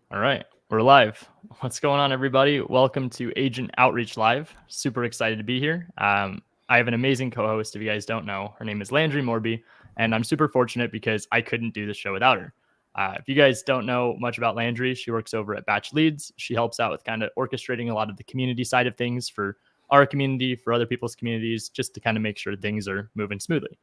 All right, we're live. What's going on, everybody? Welcome to Agent Outreach Live. Super excited to be here. I have an amazing co-host. If you guys don't know, her name is Landry Morby, and I'm super fortunate because I couldn't do the show without her. If you guys don't know much about Landry, she works over at Batch Leads. She helps out with kind of orchestrating a lot of the community side of things for our community, for other people's communities, just to kind of make sure things are moving smoothly.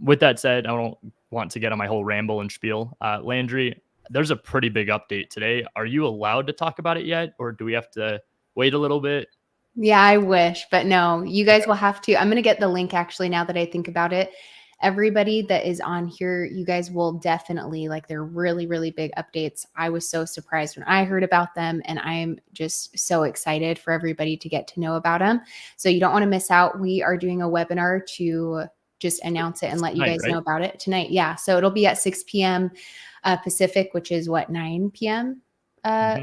With that said, I don't want to get on my whole ramble and spiel. Landry, there's a pretty big update today. Are you allowed to talk about it yet, or do we have to wait a little bit? Yeah, I wish, but no, you guys will have to. I'm going to get the link actually now that I think about it. Everybody that is on here, you guys will definitely they're really, really big updates. I was so surprised when I heard about them, and I am just so excited for everybody to get to know about them. So you don't want to miss out. We are doing a webinar to just announce it and let you guys know about it tonight. Yeah. So it'll be at 6 p.m. Pacific, which is 9 p.m.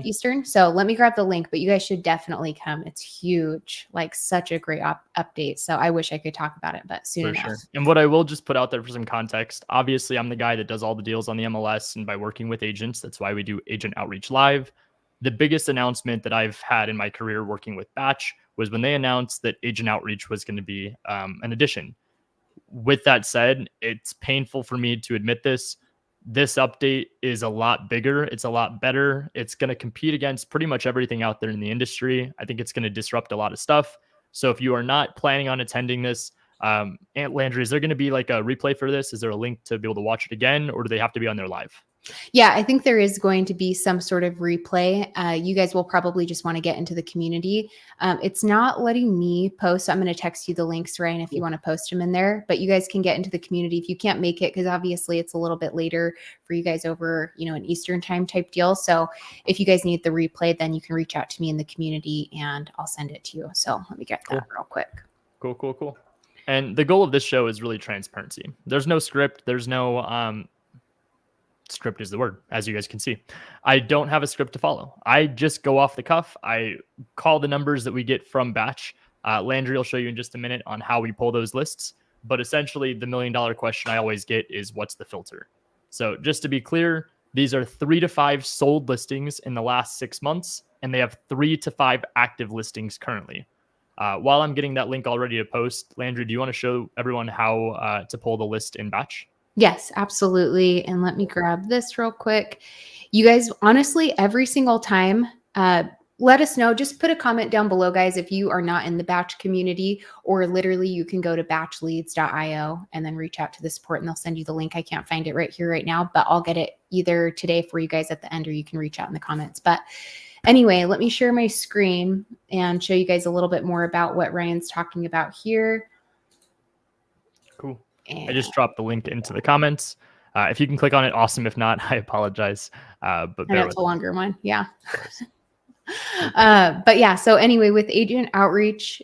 Eastern. So let me grab the link, but you guys should definitely come. It's huge, such a great update. So I wish I could talk about it, but soon enough. Sure. And what I will just put out there for some context, obviously I'm the guy that does all the deals on the MLS, and by working with agents, that's why we do Agent Outreach Live. The biggest announcement that I've had in my career working with Batch was when they announced that Agent Outreach was going to be an addition. With that said, it's painful for me to admit this. This update is a lot bigger. It's a lot better. It's going to compete against pretty much everything out there in the industry. I think it's going to disrupt a lot of stuff. So if you are not planning on attending this, Aunt Landry, is there going to be a replay for this? Is there a link to be able to watch it again, or do they have to be on there live? Yeah, I think there is going to be some sort of replay. You guys will probably just want to get into the community. It's not letting me post. So I'm going to text you the links, Ryan, if you want to post them in there. But you guys can get into the community if you can't make it, because obviously it's a little bit later for you guys over, an Eastern time type deal. So if you guys need the replay, then you can reach out to me in the community and I'll send it to you. So let me get that real quick. Cool. And the goal of this show is really transparency. There's no script. There's no script is the word, as you guys can see. I don't have a script to follow. I just go off the cuff. I call the numbers that we get from Batch. Landry will show you in just a minute on how we pull those lists. But essentially, the $1 million question I always get is, what's the filter? So just to be clear, these are 3 to 5 sold listings in the last 6 months, and they have 3 to 5 active listings currently. While I'm getting that link all ready to post, Landry, do you want to show everyone how to pull the list in Batch? Yes, absolutely. And let me grab this real quick. You guys, honestly, every single time, let us know. Just put a comment down below, guys, if you are not in the Batch community, or literally you can go to batchleads.io and then reach out to the support and they'll send you the link. I can't find it right here, right now, but I'll get it either today for you guys at the end, or you can reach out in the comments. But anyway, let me share my screen and show you guys a little bit more about what Ryan's talking about here. Cool. I just dropped the link into the comments. If you can click on it, awesome. If not, I apologize. But it's a longer one. Yeah. But yeah, so anyway, with Agent Outreach,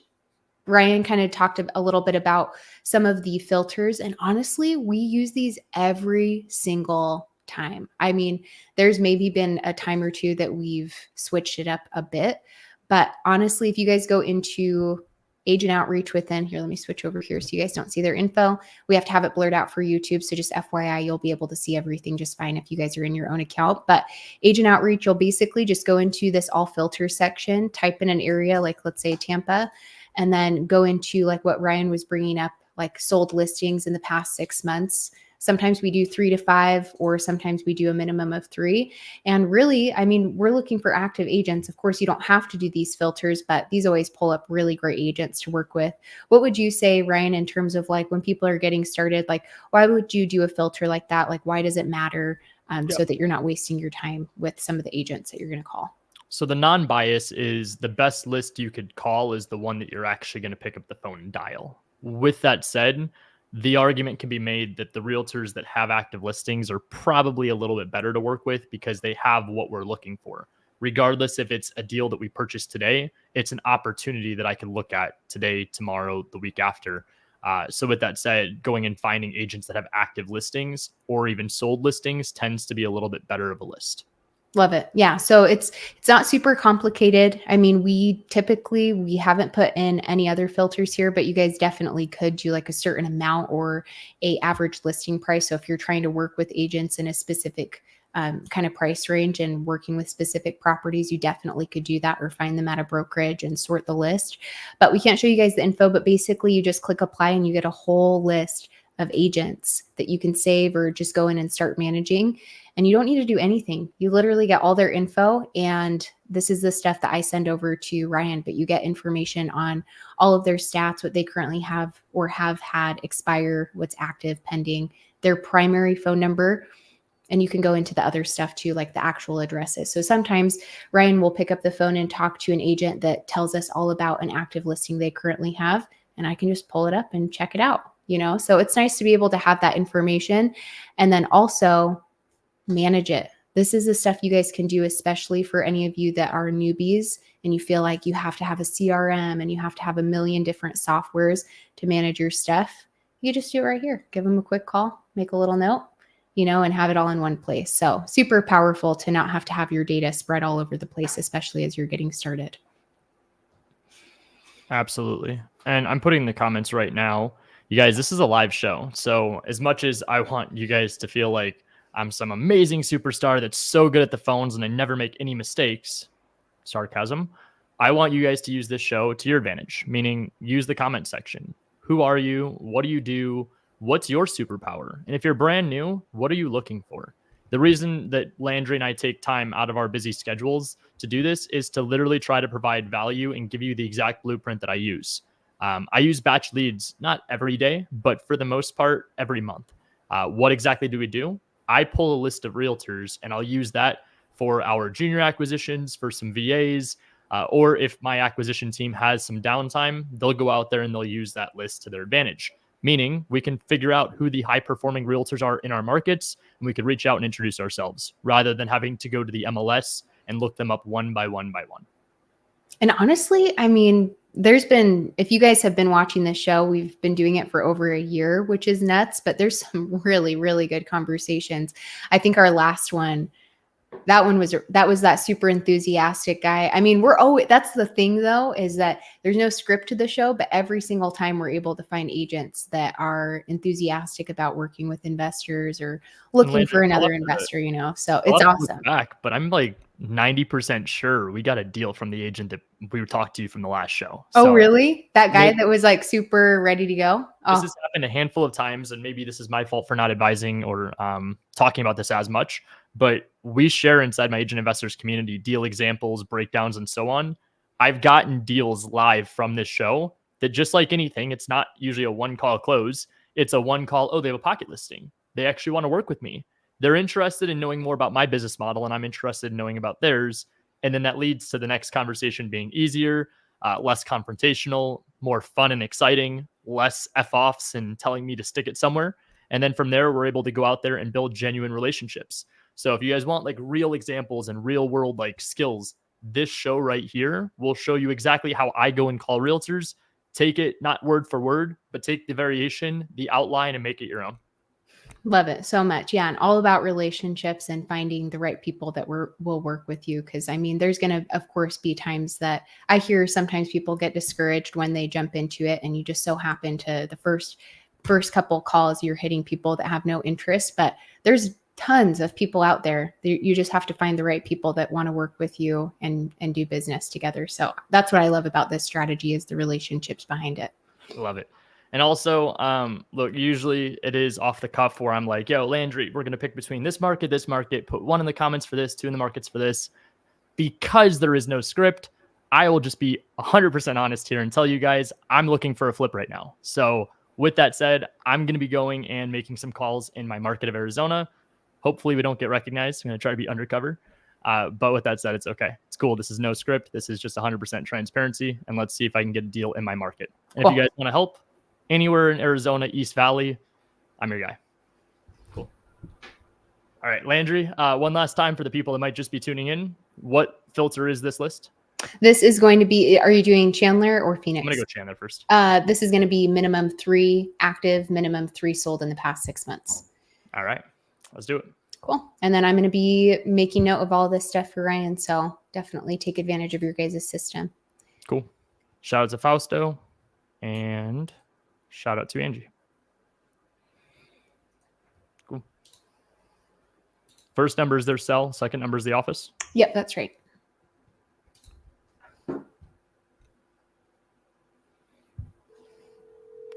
Ryan kind of talked a little bit about some of the filters. And honestly, we use these every single time. I mean, there's maybe been a time or two that we've switched it up a bit. But honestly, if you guys go into Agent Outreach within here, let me switch over here so you guys don't see their info. We have to have it blurred out for YouTube. So just FYI, you'll be able to see everything just fine if you guys are in your own account. But Agent Outreach, you'll basically just go into this all filter section, type in an area, let's say Tampa, and then go into what Ryan was bringing up, sold listings in the past 6 months. Sometimes we do 3 to 5, or sometimes we do a minimum of 3. And really, I mean, we're looking for active agents. Of course, you don't have to do these filters, but these always pull up really great agents to work with. What would you say, Ryan, in terms of when people are getting started, why would you do a filter like that? Why does it matter so that you're not wasting your time with some of the agents that you're going to call? So the non-bias is the best list you could call is the one that you're actually going to pick up the phone and dial. With that said, the argument can be made that the realtors that have active listings are probably a little bit better to work with because they have what we're looking for. Regardless if it's a deal that we purchased today, it's an opportunity that I can look at today, tomorrow, the week after. So with that said, going and finding agents that have active listings or even sold listings tends to be a little bit better of a list. Love it. Yeah. So it's not super complicated. I mean, we haven't put in any other filters here, but you guys definitely could do a certain amount or a average listing price. So if you're trying to work with agents in a specific kind of price range and working with specific properties, you definitely could do that, or find them at a brokerage and sort the list. But we can't show you guys the info, but basically you just click apply and you get a whole list of agents that you can save or just go in and start managing. And you don't need to do anything. You literally get all their info. And this is the stuff that I send over to Ryan, but you get information on all of their stats, what they currently have or have had expire, what's active, pending, their primary phone number. And you can go into the other stuff too, like the actual addresses. So sometimes Ryan will pick up the phone and talk to an agent that tells us all about an active listing they currently have. And I can just pull it up and check it out. So it's nice to be able to have that information and then also manage it. This is the stuff you guys can do, especially for any of you that are newbies and you feel like you have to have a CRM and you have to have a million different softwares to manage your stuff. You just do it right here. Give them a quick call, make a little note, and have it all in one place. So super powerful to not have to have your data spread all over the place, especially as you're getting started. Absolutely. And I'm putting in the comments right now, you guys, this is a live show. So as much as I want you guys to feel like I'm some amazing superstar that's so good at the phones and I never make any mistakes, sarcasm, I want you guys to use this show to your advantage, meaning use the comment section. Who are you? What do you do? What's your superpower? And if you're brand new, what are you looking for? The reason that Landry and I take time out of our busy schedules to do this is to literally try to provide value and give you the exact blueprint that I use. I use batch leads, not every day, but for the most part, every month. What exactly do we do? I pull a list of realtors and I'll use that for our junior acquisitions, for some VAs, or if my acquisition team has some downtime, they'll go out there and they'll use that list to their advantage. Meaning we can figure out who the high performing realtors are in our markets and we could reach out and introduce ourselves rather than having to go to the MLS and look them up one by one by one. And honestly, if you guys have been watching this show, we've been doing it for over a year, which is nuts, but there's some really, really good conversations. I think our last one, that was that super enthusiastic guy. That's the thing though, is that there's no script to the show, but every single time we're able to find agents that are enthusiastic about working with investors or looking for another investor, so it's awesome. But I'm like 90% sure we got a deal from the agent that we talked to from the last show. Oh, really? That guy that was like super ready to go? This has happened a handful of times, and maybe this is my fault for not advising or talking about this as much, but we share inside my agent investors community deal examples, breakdowns, and so on. I've gotten deals live from this show that, just like anything, it's not usually a one-call close. It's a one-call, oh, they have a pocket listing. They actually want to work with me. They're interested in knowing more about my business model, and I'm interested in knowing about theirs. And then that leads to the next conversation being easier, less confrontational, more fun and exciting, less F-offs and telling me to stick it somewhere. And then from there, we're able to go out there and build genuine relationships. So if you guys want like real examples and real world like skills, this show right here will show you exactly how I go and call realtors. Take it not word for word, but take the variation, the outline, and make it your own. Love it so much. Yeah. And all about relationships and finding the right people that will work with you. Cause there's going to, of course, be times that I hear sometimes people get discouraged when they jump into it. And you just so happen to the first couple calls, you're hitting people that have no interest, but there's tons of people out there. You just have to find the right people that want to work with you and do business together. So that's what I love about this strategy, is the relationships behind it. Love it. And also, look, usually it is off the cuff where I'm like, yo, Landry, we're going to pick between this market, put 1 in the comments for this, 2 in the markets for this. Because there is no script, I will just be 100% honest here and tell you guys, I'm looking for a flip right now. So with that said, I'm going to be going and making some calls in my market of Arizona. Hopefully we don't get recognized. I'm going to try to be undercover. But with that said, it's okay. It's cool. This is no script. This is just 100% transparency. And let's see if I can get a deal in my market. And if you guys want to help, anywhere in Arizona, East Valley, I'm your guy. Cool. All right, Landry, one last time for the people that might just be tuning in. What filter is this list? This is going to be, are you doing Chandler or Phoenix? I'm going to go Chandler first. This is going to be minimum 3 active, minimum 3 sold in the past 6 months. All right, let's do it. Cool. And then I'm going to be making note of all this stuff for Ryan. So definitely take advantage of your guys' system. Cool. Shout out to Fausto and shout out to Angie. Cool. First number is their cell. Second number is the office. Yep, that's right.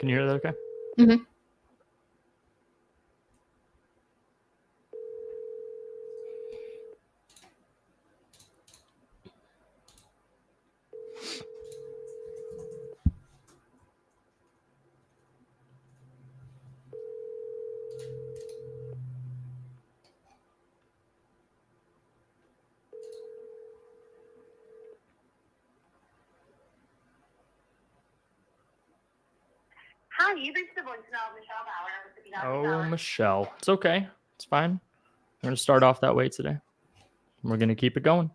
Can you hear that okay? Mm-hmm. Hi, you've reached the voicemail of Michelle Bauer. Oh, Michelle. It's okay. It's fine. We're going to start off that way today. We're going to keep it going.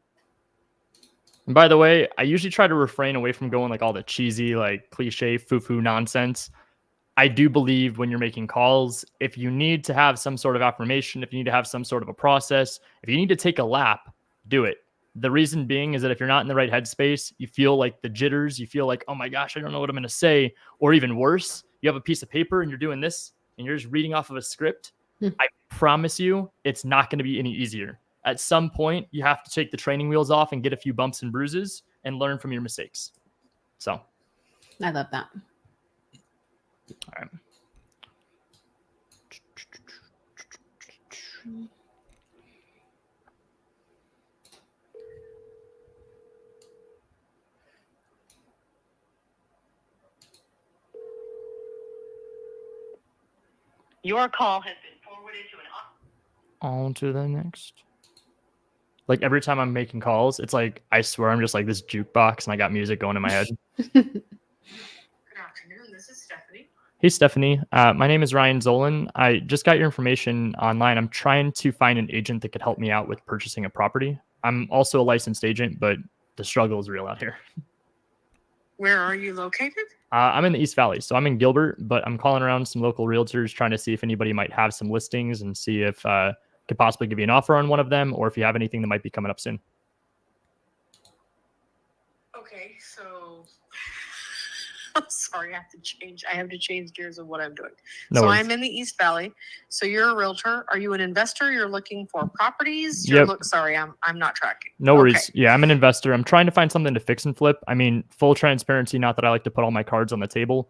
And by the way, I usually try to refrain away from going like all the cheesy, like cliche, foo-foo nonsense. I do believe when you're making calls, if you need to have some sort of affirmation, if you need to have some sort of a process, if you need to take a lap, do it. The reason being is that if you're not in the right headspace, you feel like the jitters, you feel like, oh my gosh, I don't know what I'm going to say. Or even worse, you have a piece of paper and you're doing this and you're just reading off of a script. I promise you, it's not going to be any easier. At some point, you have to take the training wheels off and get a few bumps and bruises and learn from your mistakes. So I love that. all right. Your call has been forwarded to an On to the next. Like every time I'm making calls, it's like I swear I'm just like this jukebox and I got music going in my head. Good afternoon. This is Stephanie. Hey, Stephanie. My name is Ryan Zolin. I just got your information online. I'm trying to find an agent that could help me out with purchasing a property. I'm also a licensed agent, but the struggle is real out here. Where are you located? I'm in the East Valley, so I'm in Gilbert, but I'm calling around some local realtors trying to see if anybody might have some listings and see if could possibly give you an offer on one of them or if you have anything that might be coming up soon. Okay, so I'm sorry, I have to change gears of what I'm doing. No so worries. I'm in the East Valley. So you're a realtor. Are you an investor? You're looking for properties? Yep. Sorry, I'm not tracking. No worries. Okay. Yeah, I'm an investor. I'm trying to find something to fix and flip. I mean, full transparency, not that I like to put all my cards on the table.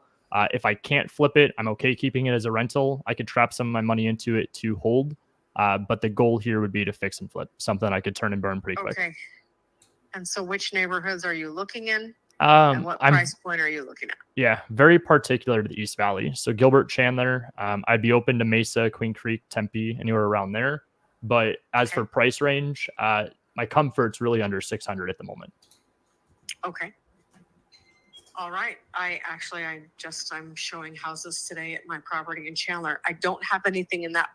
If I can't flip it, I'm okay keeping it as a rental. I could trap some of my money into it to hold. But the goal here would be to fix and flip, something I could turn and burn pretty quick. Okay. And so which neighborhoods are you looking in? And what price point are you looking at? Yeah, very particular to the East Valley. So Gilbert, Chandler, I'd be open to Mesa, Queen Creek, Tempe, anywhere around there. But as for price range, my comfort's really under 600 at the moment. Okay. All right. I'm showing houses today at my property in Chandler. I don't have anything in that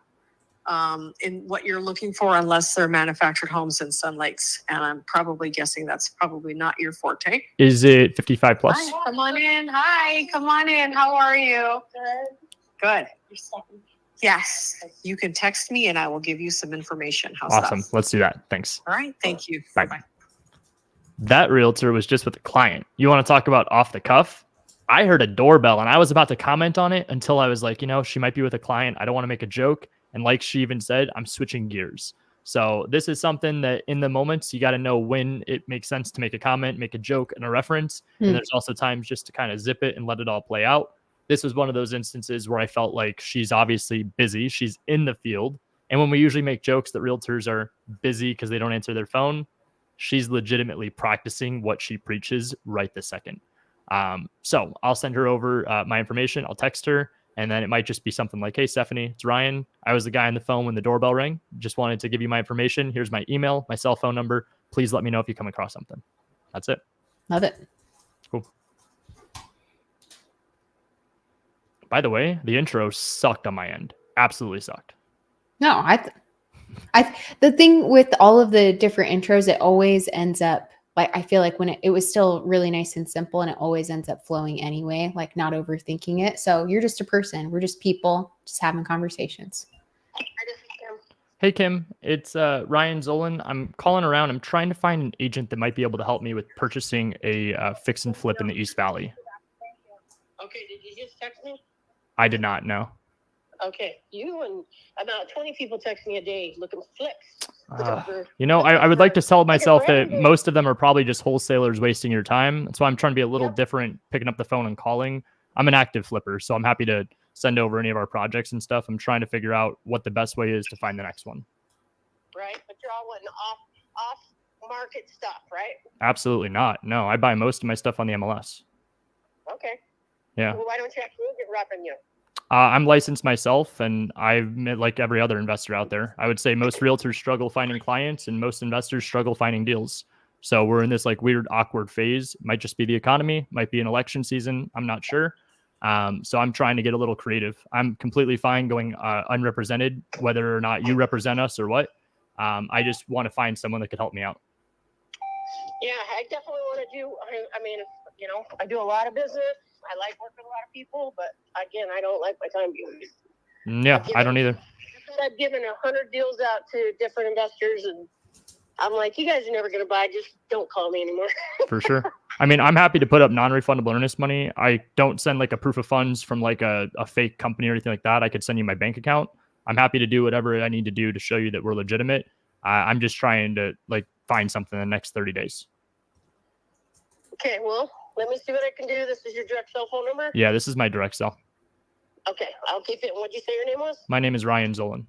in what you're looking for unless they're manufactured homes in Sun Lakes. And I'm probably guessing that's probably not your forte. Is it 55 plus? Hi, come on in. Hi, come on in. How are you? Good. Yes. You can text me and I will give you some information. How's Awesome. that? Let's do that. Thanks. All right. Thank you. Bye. Bye. That realtor was just with a client. You want to talk about off the cuff? I heard a doorbell and I was about to comment on it until I was like, she might be with a client. I don't want to make a joke. And like she even said, I'm switching gears. So this is something that in the moments, you got to know when it makes sense to make a comment, make a joke and a reference. And there's also times just to kind of zip it and let it all play out. This was one of those instances where I felt like she's obviously busy. She's in the field. And when we usually make jokes that realtors are busy because they don't answer their phone, she's legitimately practicing what she preaches right this second. So I'll send her over my information. I'll text her. And then it might just be something like, hey, Stephanie, it's Ryan. I was the guy on the phone when the doorbell rang. Just wanted to give you my information. Here's my email, my cell phone number. Please let me know if you come across something. That's it. Love it. Cool. By the way, the intro sucked on my end. Absolutely sucked. No, the thing with all of the different intros, it always ends up like, I feel like when it was still really nice and simple and it always ends up flowing anyway, like not overthinking it. So you're just a person. We're just people just having conversations. Hey, Kim, it's Ryan Zolin. I'm calling around. I'm trying to find an agent that might be able to help me with purchasing a fix and flip in the East Valley. Okay. Did you just text me? I did not know. Okay, you and about 20 people text me a day looking for flips. I would like to tell myself that random. most of them are probably just wholesalers wasting your time. That's why I'm trying to be a little Yep. different, picking up the phone and calling. I'm an active flipper, so I'm happy to send over any of our projects and stuff. I'm trying to figure out what the best way is to find the next one. Right, but you're all wanting off market stuff, right? Absolutely not. No, I buy most of my stuff on the MLS. Okay. Yeah. Well, why don't you have to get repping you? I'm licensed myself, and I'm like every other investor out there. I would say most realtors struggle finding clients, and most investors struggle finding deals. So we're in this like weird, awkward phase. Might just be the economy, might be an election season. I'm not sure. So I'm trying to get a little creative. I'm completely fine going unrepresented, whether or not you represent us or what. I just want to find someone that could help me out. Yeah, I definitely want to do. I mean, I do a lot of business. I like working with a lot of people, but again, I don't like my time being wasted. Yeah, I don't either. I've given 100 deals out to different investors, and I'm like, you guys are never going to buy. Just don't call me anymore. For sure. I mean, I'm happy to put up non-refundable earnest money. I don't send like a proof of funds from like a fake company or anything like that. I could send you my bank account. I'm happy to do whatever I need to do to show you that we're legitimate. I'm just trying to like find something in the next 30 days. Okay, well, let me see what I can do. This is your direct cell phone number? Yeah, this is my direct cell. Okay, I'll keep it. What'd you say your name was? My name is Ryan Zolin.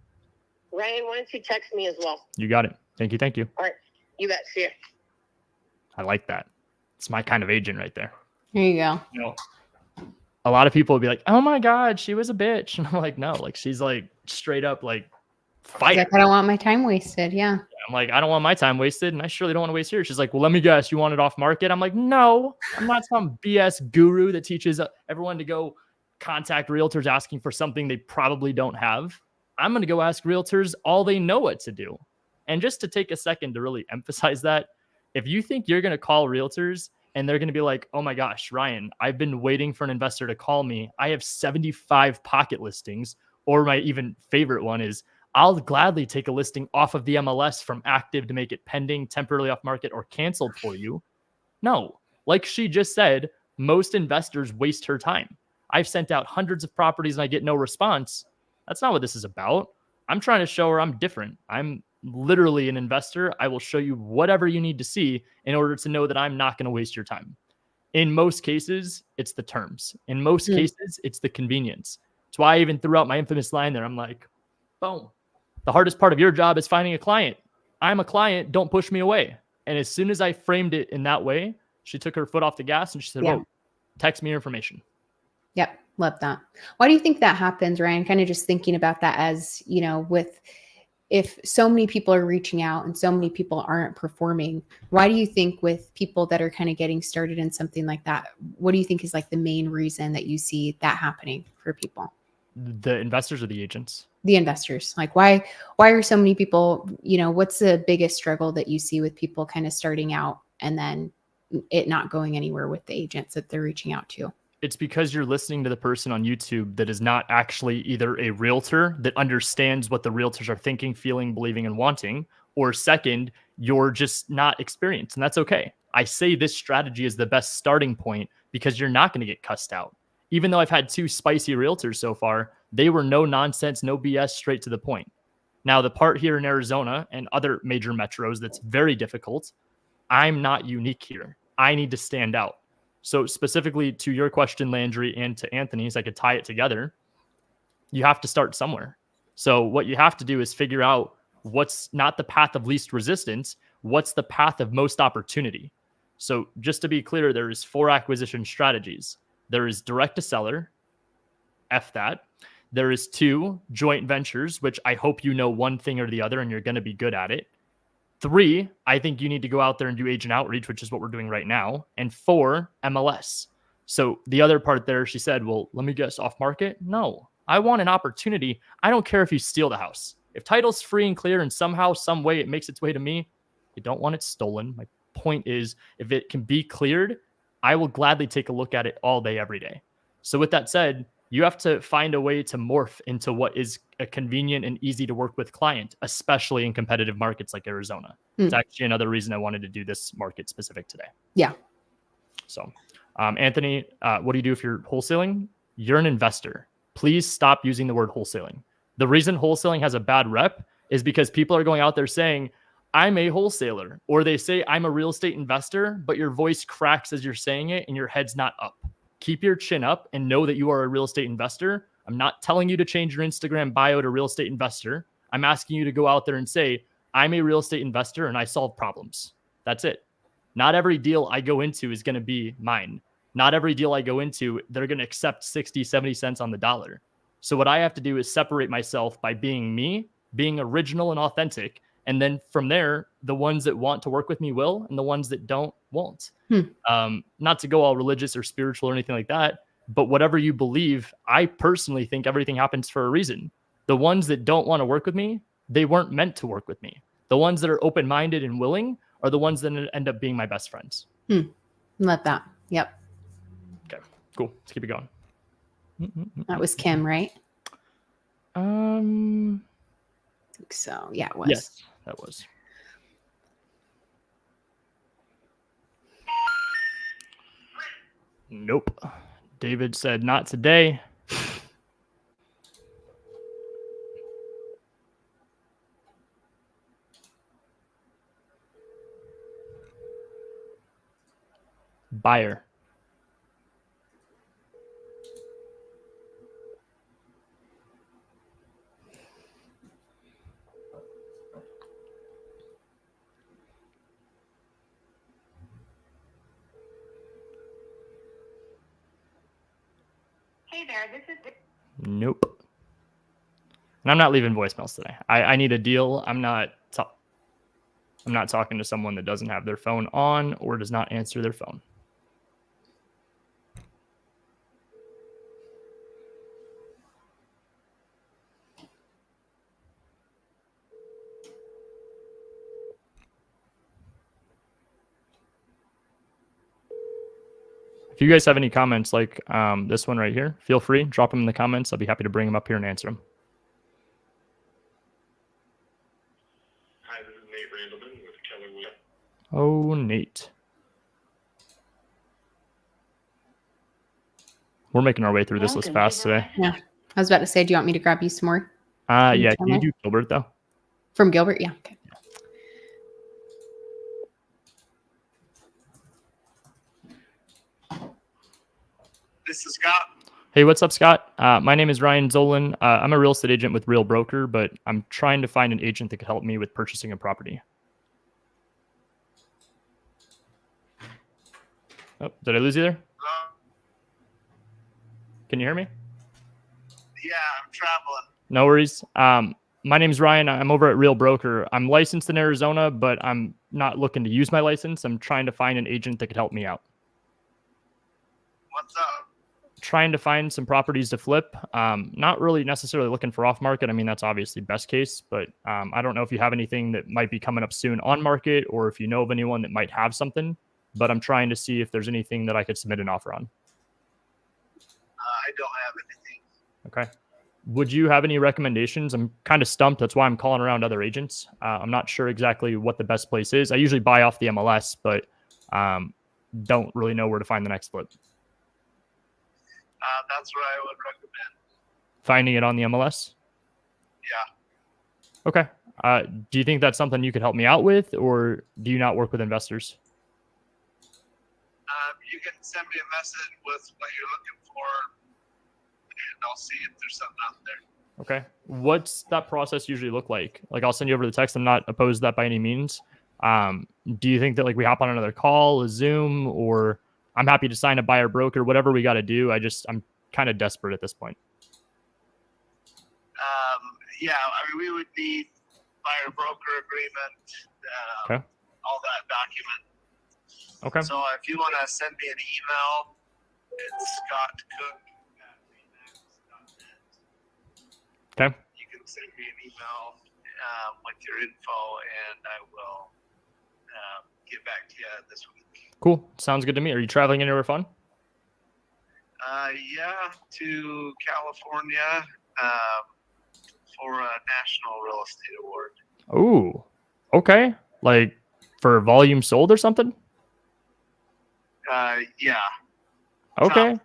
Ryan, why don't you text me as well? You got it. Thank you. Thank you. All right, you bet. See ya. I like that. It's my kind of agent right there. There you go. You know, a lot of people will be like, oh my God, she was a bitch. And I'm like, no, like she's like straight up like fight. Like, I don't want my time wasted. Yeah. I'm like, I don't want my time wasted, and I surely don't want to waste yours. She's like, well, let me guess, you want it off market? I'm like, no, I'm not some BS guru that teaches everyone to go contact realtors asking for something they probably don't have. I'm going to go ask realtors all they know what to do. And just to take a second to really emphasize that, if you think you're going to call realtors and they're going to be like, oh my gosh, Ryan, I've been waiting for an investor to call me. I have 75 pocket listings, or my even favorite one is, I'll gladly take a listing off of the MLS from active to make it pending, temporarily off market, or canceled for you. No, like she just said, most investors waste her time. I've sent out hundreds of properties and I get no response. That's not what this is about. I'm trying to show her I'm different. I'm literally an investor. I will show you whatever you need to see in order to know that I'm not going to waste your time. In most cases, it's the terms. In most cases, it's the convenience. That's why I even threw out my infamous line there. I'm like, boom. The hardest part of your job is finding a client. I'm a client. Don't push me away. And as soon as I framed it in that way, she took her foot off the gas and she said, whoa, text me your information. Yep. Love that. Why do you think that happens, Ryan? Kind of just thinking about that as, if so many people are reaching out and so many people aren't performing, why do you think with people that are kind of getting started in something like that, what do you think is like the main reason that you see that happening for people? The investors or the agents? The investors. Like why are so many people, what's the biggest struggle that you see with people kind of starting out and then it not going anywhere with the agents that they're reaching out to? It's because you're listening to the person on YouTube that is not actually either a realtor that understands what the realtors are thinking, feeling, believing, and wanting, or second, you're just not experienced. And that's okay. I say this strategy is the best starting point because you're not going to get cussed out. Even though I've had 2 spicy realtors so far, they were no nonsense, no BS, straight to the point. Now, the part here in Arizona and other major metros that's very difficult, I'm not unique here. I need to stand out. So specifically to your question, Landry, and to Anthony's, I could tie it together. You have to start somewhere. So what you have to do is figure out what's not the path of least resistance, what's the path of most opportunity. So just to be clear, there's 4 acquisition strategies. There is direct to seller, F that. There is 2 joint ventures, which I hope you know one thing or the other and you're going to be good at it. 3, I think you need to go out there and do agent outreach, which is what we're doing right now. And 4, MLS. So the other part there, she said, well, let me guess, off market? No, I want an opportunity. I don't care if you steal the house. If title's free and clear and somehow, some way it makes its way to me, I don't want it stolen. My point is, if it can be cleared, I will gladly take a look at it all day, every day. So with that said, you have to find a way to morph into what is a convenient and easy to work with client, especially in competitive markets like Arizona. It's actually another reason I wanted to do this market specific today. Yeah. So, Anthony, what do you do if you're wholesaling? You're an investor. please stop using the word wholesaling. The reason wholesaling has a bad rep is because people are going out there saying, I'm a wholesaler, or they say I'm a real estate investor, but your voice cracks as you're saying it and your head's not up. Keep your chin up and know that you are a real estate investor. I'm not telling you to change your Instagram bio to real estate investor. I'm asking you to go out there and say, I'm a real estate investor and I solve problems. That's it. Not every deal I go into is going to be mine. Not every deal I go into, they're going to accept 60, 70 cents on the dollar. So what I have to do is separate myself by being me, being original and authentic. And then from there, the ones that want to work with me will, and the ones that don't won't. Not to go all religious or spiritual or anything like that, but whatever you believe, I personally think everything happens for a reason. The ones that don't want to work with me, they weren't meant to work with me. The ones that are open-minded and willing are the ones that end up being my best friends. Love that. Yep. Okay, cool. Let's keep it going. That was Kim, right? I think so. Yeah, it was. Yes, that was. Nope. David said not today. Buyer. Hey there, this is... Nope. And I'm not leaving voicemails today. I need a deal. I'm not talking to someone that doesn't have their phone on or does not answer their phone. If you guys have any comments like this one right here, feel free, drop them in the comments. I'll be happy to bring them up here and answer them. Hi, this is Nate Randleman with Keller Williams. Oh, Nate. We're making our way through this list fast today. Yeah. I was about to say, do you want me to grab you some more? Yeah, can you do Gilbert though? From Gilbert? Yeah. Okay. This is Scott. Hey, what's up, Scott? My name is Ryan Zolin. I'm a real estate agent with Real Broker, but I'm trying to find an agent that could help me with purchasing a property. Oh, did I lose you there? Hello? Can you hear me? Yeah, I'm traveling. No worries. My name's Ryan. I'm over at Real Broker. I'm licensed in Arizona, but I'm not looking to use my license. I'm trying to find an agent that could help me out. What's up? Trying to find some properties to flip. Not really necessarily looking for off market. I mean, that's obviously best case, but I don't know if you have anything that might be coming up soon on market or if you know of anyone that might have something, but I'm trying to see if there's anything that I could submit an offer on. I don't have anything. Okay. Would you have any recommendations? I'm kind of stumped. That's why I'm calling around other agents. I'm not sure exactly what the best place is. I usually buy off the MLS, but don't really know where to find the next flip. That's what I would recommend. Finding it on the MLS? Yeah. Okay. Do you think that's something you could help me out with, or do you not work with investors? You can send me a message with what you're looking for, and I'll see if there's something out there. Okay. What's that process usually look like? Like, I'll send you over the text. I'm not opposed to that by any means. Do you think that like we hop on another call, a Zoom, or I'm happy to sign a buyer broker, whatever we got to do. I'm kind of desperate at this point. Yeah, I mean, we would need buyer broker agreement, Okay. all that document. Okay. So if you want to send me an email, it's scottcook@remax.net. Okay. You can send me an email with your info, and I will get back to you this week. Cool. Sounds good to me. Are you traveling anywhere fun? Yeah, to California for a national real estate award. Oh, okay. Like for volume sold or something? Yeah. Okay.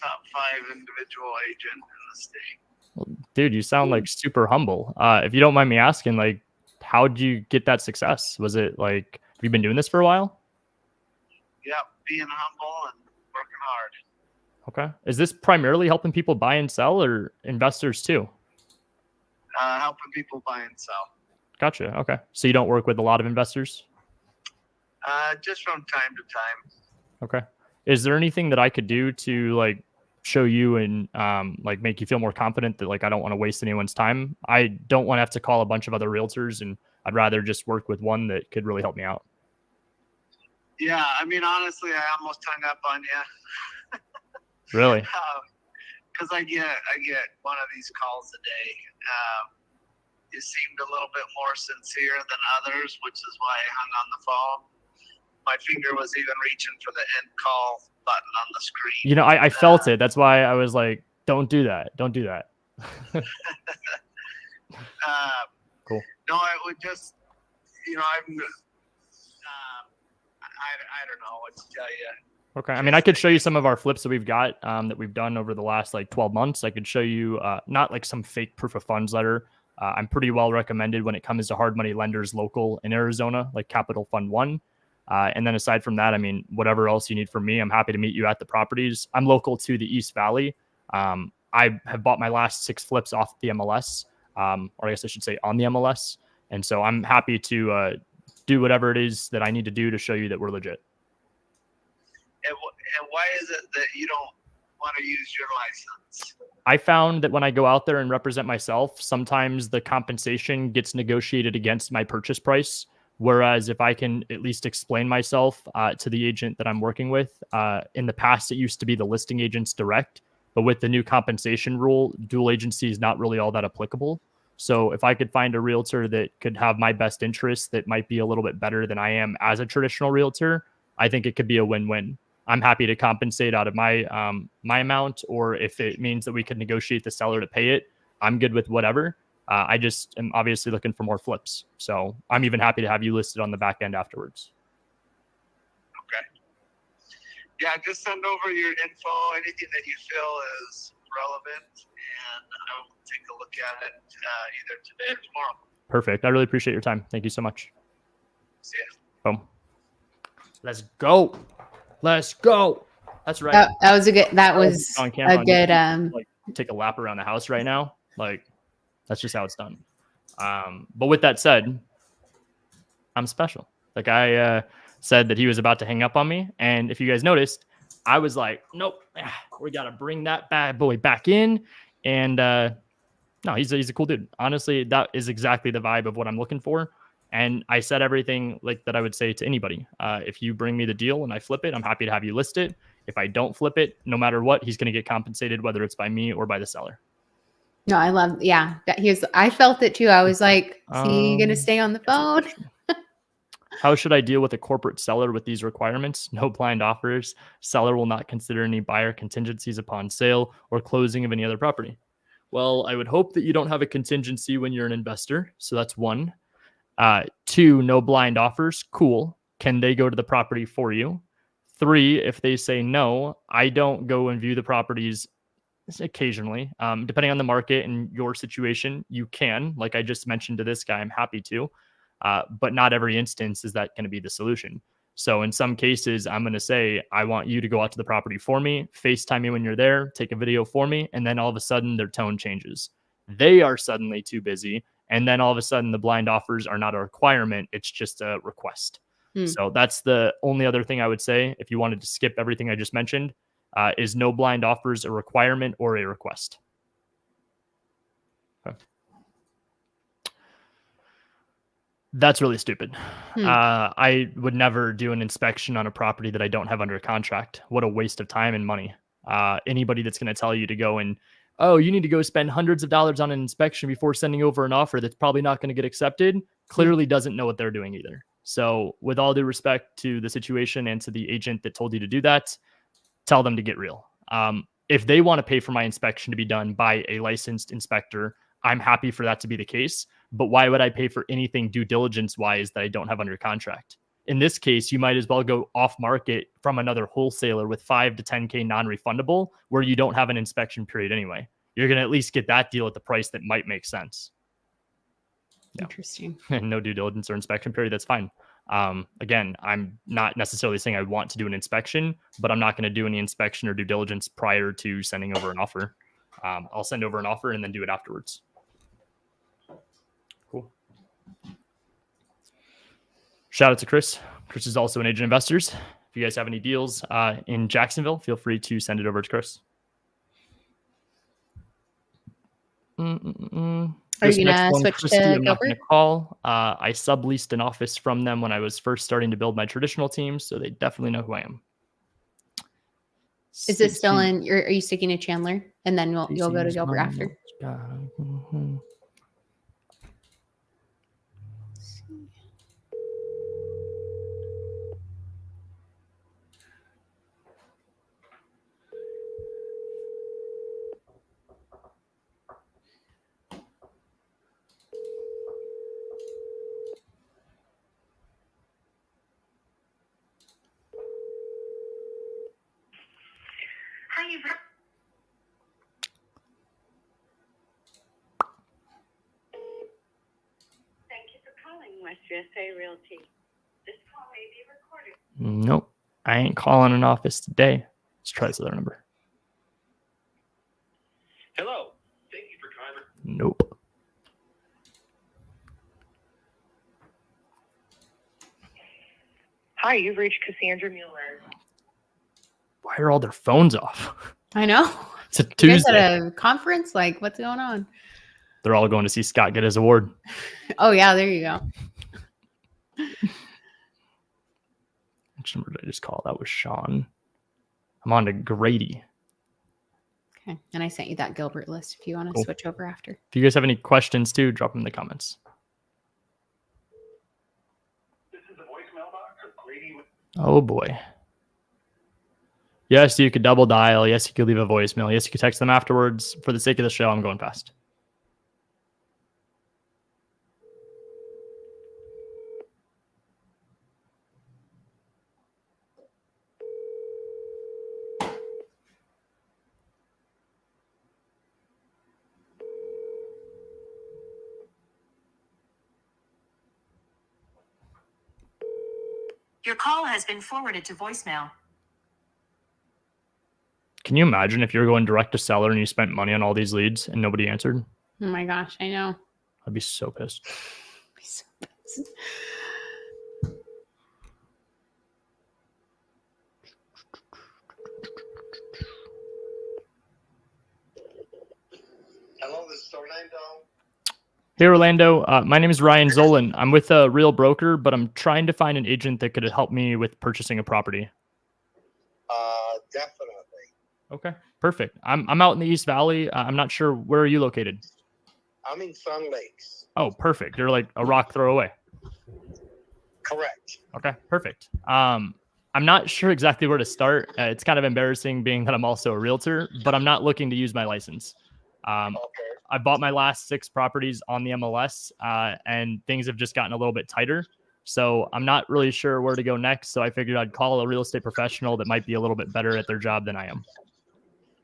top 5 individual agent in the state. Well, dude, you sound like super humble. If you don't mind me asking, like, how did you get that success? Was it like, have you been doing this for a while? Yep, being humble and working hard. Okay. Is this primarily helping people buy and sell, or investors too? Helping people buy and sell. Gotcha. Okay. So you don't work with a lot of investors? Just from time to time. Okay. Is there anything that I could do to like show you and like make you feel more confident that like I don't want to waste anyone's time? I don't want to have to call a bunch of other realtors, and I'd rather just work with one that could really help me out. Yeah, I mean, honestly, I almost hung up on you. Really? Because I get one of these calls a day. You seemed a little bit more sincere than others, which is why I hung on the phone. My finger was even reaching for the end call button on the screen. You know, I felt it. That's why I was like, don't do that. Don't do that. Cool. No, I would just, you know, I don't know what to tell you. Okay. I mean, I could show you some of our flips that we've got that we've done over the last like 12 months. I could show you not like some fake proof of funds letter. I'm pretty well recommended when it comes to hard money lenders local in Arizona, like Capital Fund One. And then aside from that, I mean, whatever else you need from me, I'm happy to meet you at the properties. I'm local to the East Valley. I have bought my last 6 flips off the MLS, or I guess I should say on the MLS. And so I'm happy to do whatever it is that I need to do to show you that we're legit. And why is it that you don't want to use your license? I found that when I go out there and represent myself, sometimes the compensation gets negotiated against my purchase price. Whereas if I can at least explain myself to the agent that I'm working with, in the past, it used to be the listing agents direct, but with the new compensation rule, dual agency is not really all that applicable. So if I could find a realtor that could have my best interests that might be a little bit better than I am as a traditional realtor, I think it could be a win-win. I'm happy to compensate out of my my amount, or if it means that we could negotiate the seller to pay it, I'm good with whatever. I just am obviously looking for more flips. So I'm even happy to have you listed on the back end afterwards. Okay. Yeah, just send over your info, anything that you feel is relevant, and I will take a look at it either today or tomorrow. Perfect. I really appreciate your time. Thank you so much. See ya. Boom. Let's go. Let's go. That's right. That was a good like take a lap around the house right now. Like that's just how it's done. But with that said, I'm special. Like I said that he was about to hang up on me, and if you guys noticed, I was like, nope, we gotta bring that bad boy back in. And no, he's a cool dude. Honestly, that is exactly the vibe of what I'm looking for. And I said everything like that I would say to anybody. If you bring me the deal and I flip it, I'm happy to have you list it. If I don't flip it, no matter what, he's going to get compensated, whether it's by me or by the seller. No, I love, yeah. I felt it too. I was like, is he going to stay on the phone? How should I deal with a corporate seller with these requirements? No blind offers. Seller will not consider any buyer contingencies upon sale or closing of any other property. Well, I would hope that you don't have a contingency when you're an investor. So that's 1. 2, no blind offers. Cool. Can they go to the property for you? 3, if they say no, I don't go and view the properties occasionally. Depending on the market and your situation, you can. Like I just mentioned to this guy, I'm happy to. But not every instance is that going to be the solution. So in some cases, I'm going to say, I want you to go out to the property for me, FaceTime me when you're there, take a video for me, and then all of a sudden their tone changes. They are suddenly too busy. And then all of a sudden the blind offers are not a requirement. It's just a request. So that's the only other thing I would say. If you wanted to skip everything I just mentioned, is no blind offers a requirement or a request? Okay. That's really stupid. I would never do an inspection on a property that I don't have under contract. What a waste of time and money. Anybody that's going to tell you to go and, oh, you need to go spend hundreds of dollars on an inspection before sending over an offer that's probably not going to get accepted, clearly doesn't know what they're doing either. So with all due respect to the situation and to the agent that told you to do that, tell them to get real. If they want to pay for my inspection to be done by a licensed inspector, I'm happy for that to be the case. But why would I pay for anything due diligence wise that I don't have under contract? In this case, you might as well go off market from another wholesaler with 5 to 10K non-refundable, where you don't have an inspection period anyway. You're going to at least get that deal at the price that might make sense. Yeah. Interesting. And no due diligence or inspection period, that's fine. Again, I'm not necessarily saying I want to do an inspection, but I'm not going to do any inspection or due diligence prior to sending over an offer. I'll send over an offer and then do it afterwards. Cool. Shout out to Chris. Chris is also an agent investors. If you guys have any deals in Jacksonville, feel free to send it over to Chris. Are you gonna switch Christy, to I'm not Gilbert? gonna call. I subleased an office from them when I was first starting to build my traditional team, so they definitely know who I am. Is this still in? Are you sticking to Chandler, and then you'll go to Gilbert after? Thank you for calling West USA Realty. This call may be recorded. Nope, I ain't calling an office today. Let's try this other number. Hello. Thank you for trying. Nope. Hi, you've reached Cassandra Mueller. Why are all their phones off? I know. It's a You guys Tuesday. at a conference? Like, what's going on? They're all going to see Scott get his award. Oh yeah, there you go. Which number did I just call? That was Sean. I'm on to Grady. Okay, and I sent you that Gilbert list if you want to Cool. switch over after. If you guys have any questions too, drop them in the comments. This is the voicemail box of Grady. Oh boy. Yes, you could double dial. Yes, you could leave a voicemail. Yes, you could text them afterwards. For the sake of the show, I'm going fast. Your call has been forwarded to voicemail. Can you imagine if you're going direct to seller and you spent money on all these leads and nobody answered? Oh my gosh, I know. I'd be so pissed. Be so pissed. Hello, this is Orlando. Hey, Orlando. My name is Ryan Zolin. I'm with a real broker, but I'm trying to find an agent that could help me with purchasing a property. Definitely. Okay, perfect. I'm out in the East Valley. I'm not sure, where are you located? I'm in Sun Lakes. Oh, perfect. You're like a rock throw away. Correct. Okay, perfect. I'm not sure exactly where to start. It's kind of embarrassing being that I'm also a realtor, but I'm not looking to use my license. Okay. I bought my last 6 properties on the MLS, and things have just gotten a little bit tighter. So I'm not really sure where to go next. So I figured I'd call a real estate professional that might be a little bit better at their job than I am.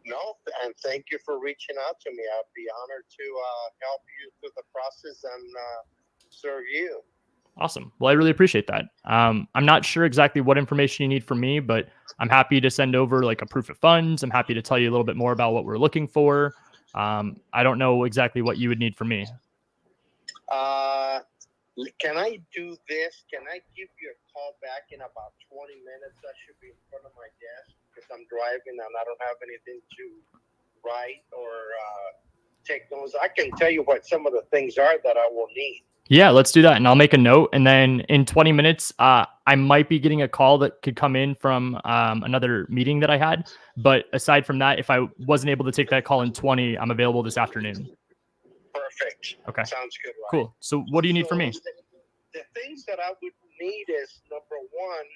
No, and thank you for reaching out to me. I'd be honored to help you through the process and serve you. Awesome. Well, I really appreciate that. I'm not sure exactly what information you need from me, but I'm happy to send over like a proof of funds. I'm happy to tell you a little bit more about what we're looking for. I don't know exactly what you would need from me. Can I do this? Can I give you a call back in about 20 minutes? I should be in front of my desk because I'm driving and I don't have anything to write or take notes. I can tell you what some of the things are that I will need. Yeah, let's do that. And I'll make a note. And then in 20 minutes, I might be getting a call that could come in from another meeting that I had. But aside from that, if I wasn't able to take that call in 20, I'm available this afternoon. Perfect. Okay. Sounds good. Ryan. Cool. So what do you need from me? The things that I would need is number one,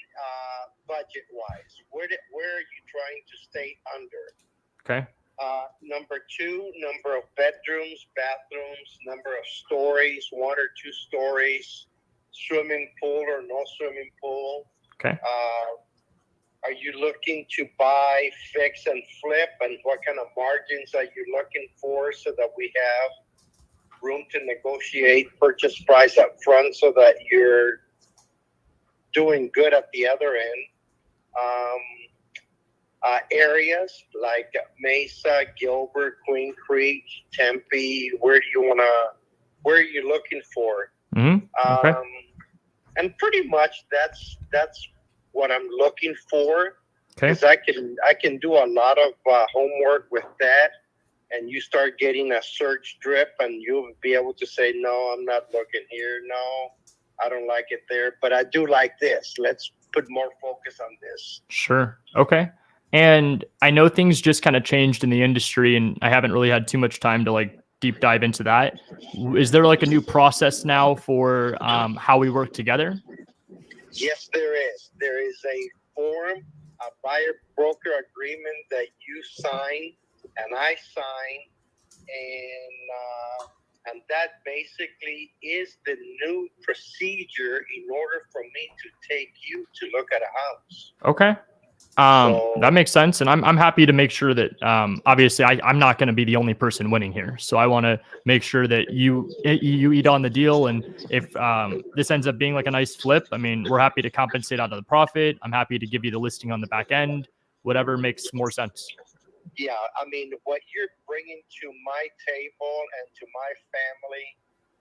budget wise. Where are you trying to stay under? Okay. Number two, number of bedrooms, bathrooms, number of stories, 1 or 2 stories. swimming pool or no swimming pool? Okay. Are you looking to buy, fix, and flip? And what kind of margins are you looking for so that we have room to negotiate purchase price up front so that you're doing good at the other end? Areas like Mesa, Gilbert, Queen Creek, Tempe, where are you looking for? Okay. And pretty much that's what I'm looking for. Okay. Because I can do a lot of homework with that, and you start getting a search drip, and you'll be able to say, no, I'm not looking here. No, I don't like it there, but I do like this. Let's put more focus on this. Sure. Okay. And I know things just kind of changed in the industry, and I haven't really had too much time to like deep dive into that. Is there like a new process now for how we work together? Yes, there is. There is a form, a buyer broker agreement that you sign and I sign, and that basically is the new procedure in order for me to take you to look at a house. Okay. That makes sense. And I'm happy to make sure that, obviously I'm not going to be the only person winning here. So I want to make sure that you eat on the deal. And if, this ends up being like a nice flip, I mean, we're happy to compensate out of the profit. I'm happy to give you the listing on the back end, whatever makes more sense. Yeah. I mean, what you're bringing to my table and to my family,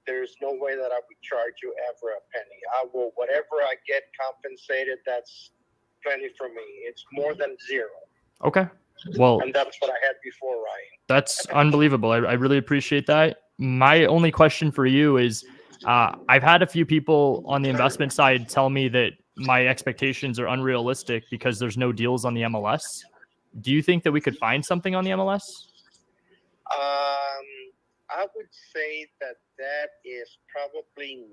there's no way that I would charge you ever a penny. I will, whatever I get compensated, that's plenty for me. It's more than zero. Okay. Well, and that's what I had before, Ryan. That's unbelievable. I really appreciate that. My only question for you is, I've had a few people on the investment side tell me that my expectations are unrealistic because there's no deals on the MLS. Do you think that we could find something on the MLS? I would say that is probably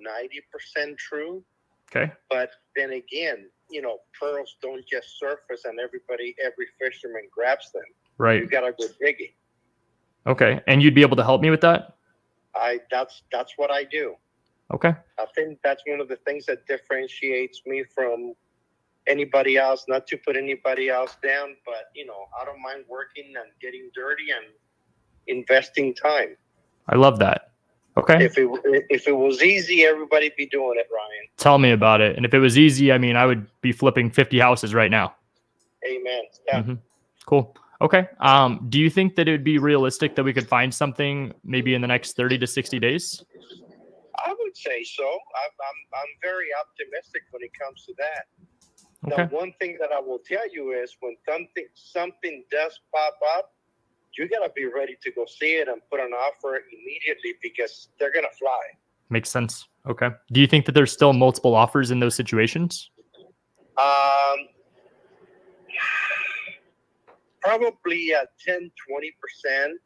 90% true. Okay. But then again, pearls don't just surface and every fisherman grabs them. Right. You gotta go digging. Okay. And you'd be able to help me with that? That's what I do. Okay. I think that's one of the things that differentiates me from anybody else, not to put anybody else down, but I don't mind working and getting dirty and investing time. I love that. Okay. If it was easy, everybody'd be doing it, Ryan. Tell me about it. And if it was easy, I mean, I would be flipping 50 houses right now. Amen. Yeah. Mm-hmm. Cool. Okay. Do you think that it would be realistic that we could find something maybe in the next 30 to 60 days? I would say so. I'm very optimistic when it comes to that. Okay. Now, one thing that I will tell you is when something does pop up, you got to be ready to go see it and put an offer immediately because they're going to fly. Makes sense. Okay. Do you think that there's still multiple offers in those situations? Probably 10, 20%.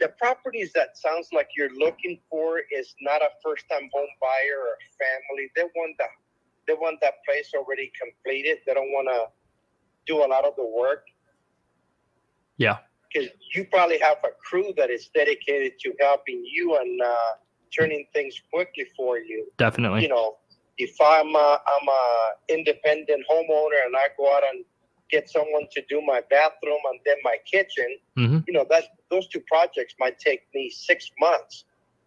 The properties that sounds like you're looking for is not a first-time home buyer or family. They want that place already completed. They don't want to do a lot of the work. Yeah. Because you probably have a crew that is dedicated to helping you and turning things quickly for you. Definitely. If I'm a independent homeowner and I go out and get someone to do my bathroom and then my kitchen, those two projects might take me 6 months,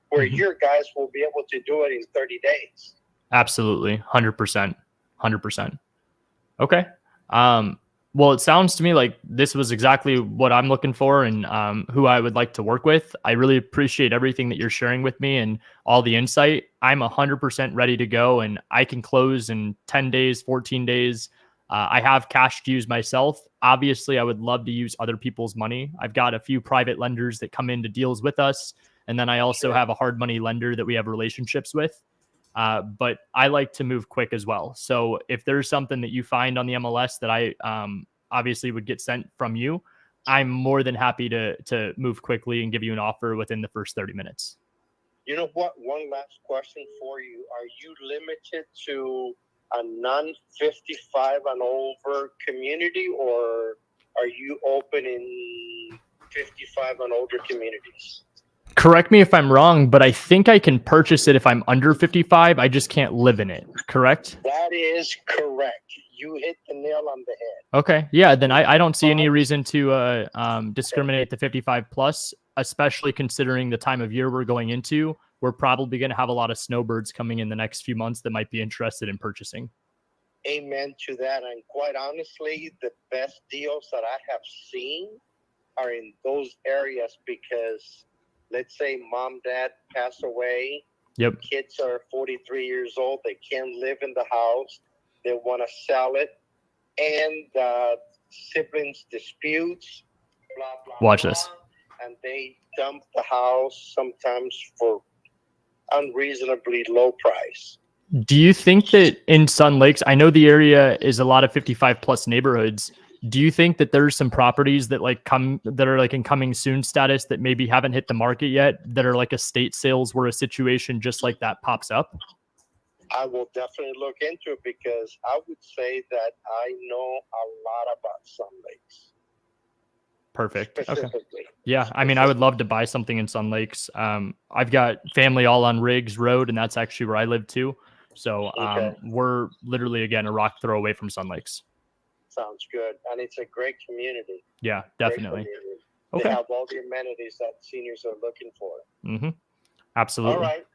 where your guys will be able to do it in 30 days. Absolutely. 100%. 100%. Okay. Well, it sounds to me like this was exactly what I'm looking for and who I would like to work with. I really appreciate everything that you're sharing with me and all the insight. I'm 100% ready to go and I can close in 10 days, 14 days. I have cash to use myself. Obviously, I would love to use other people's money. I've got a few private lenders that come into deals with us. And then I also have a hard money lender that we have relationships with. But I like to move quick as well. So if there's something that you find on the MLS that I obviously would get sent from you, I'm more than happy to move quickly and give you an offer within the first 30 minutes. You know what? One last question for you. Are you limited to a non-55 and over community, or are you open in 55 and older communities? Correct me if I'm wrong, but I think I can purchase it if I'm under 55. I just can't live in it. Correct? That is correct. You hit the nail on the head. Okay. Yeah. Then I don't see any reason to discriminate the 55 plus, especially considering the time of year we're going into. We're probably going to have a lot of snowbirds coming in the next few months that might be interested in purchasing. Amen to that. And quite honestly, the best deals that I have seen are in those areas because let's say mom, dad pass away. Yep. Kids are 43 years old. They can't live in the house. They want to sell it. And siblings disputes, blah, blah, Watch blah. this. And they dump the house sometimes for unreasonably low price. Do you think that in Sun Lakes, I know the area is a lot of 55 plus neighborhoods. Do you think that there's some properties that are like in coming soon status that maybe haven't hit the market yet that are like estate sales where a situation just like that pops up? I will definitely look into it because I would say that I know a lot about Sun Lakes. Perfect. Okay. Specifically. Yeah. I mean, I would love to buy something in Sun Lakes. I've got family all on Riggs Road, and that's actually where I live too. So Okay. we're literally, again, a rock throw away from Sun Lakes. Sounds good. And it's a great community. Yeah, Great definitely. community. Okay. They have all the amenities that seniors are looking for. Mm-hmm. Absolutely. All right.